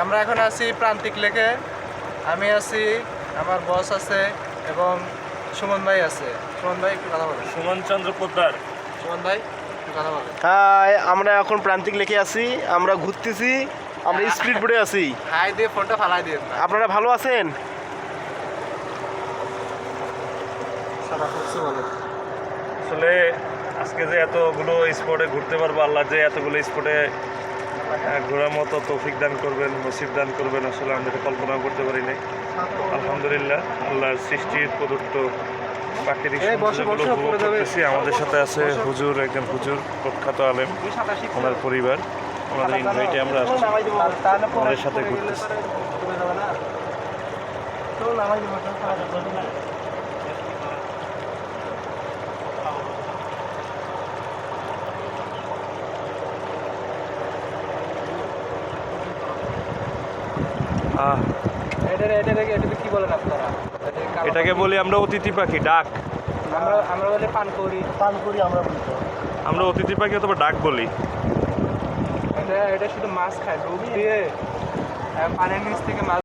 আমরা এখন আছি প্রান্তিক লেকে। আমি আছি, আমার বস আছে এবং সুমন ভাই আছে। সুমন ভাই একটু কথা বলেন। সুমন চন্দ্র পোদ্দার। সুমন ভাই একটু কথা বলেন। হাই, আমরা এখন প্রান্তিক লেকে আছি, আমরা ঘুরতেছি, আমরা স্পিড বোটে আছি। হাই দিয়ে ফোনটা ফালাই দিয়ে না। আপনারা ভালো আছেন? আসলে আজকে যে এতগুলো স্পটে ঘুরতে পারবো, আল্লাহ যে এতগুলো স্পটে ঘোরার মতো তৌফিক দান করবেন, নসিব দান করবেন, আসলে আমরা এটা কল্পনাও করতে পারি নাই। আলহামদুলিল্লাহ, আল্লাহর সৃষ্টির প্রদত্ত প্রাকৃতিক সৌন্দর্যগুলো উপভোগ করতেছি। আমাদের সাথে আছে হুজুর, একজন হুজুর, প্রখ্যাত আলেম, ওনার পরিবার, ওনাদের ইনভাইটে আমরা আসছি, ওনাদের সাথে ঘুরতেছি। এটাকে কি বলেন আপনারা? এটাকে বলি আমরা অতিথি পাখি, ডাক। আমরা বলি পানকৌড়ি। আমরা অতিথি পাখি অথবা ডাক বলি। এটা শুধু মাছ খায়, ডুব দিয়ে পানির নিচ থেকে মাছ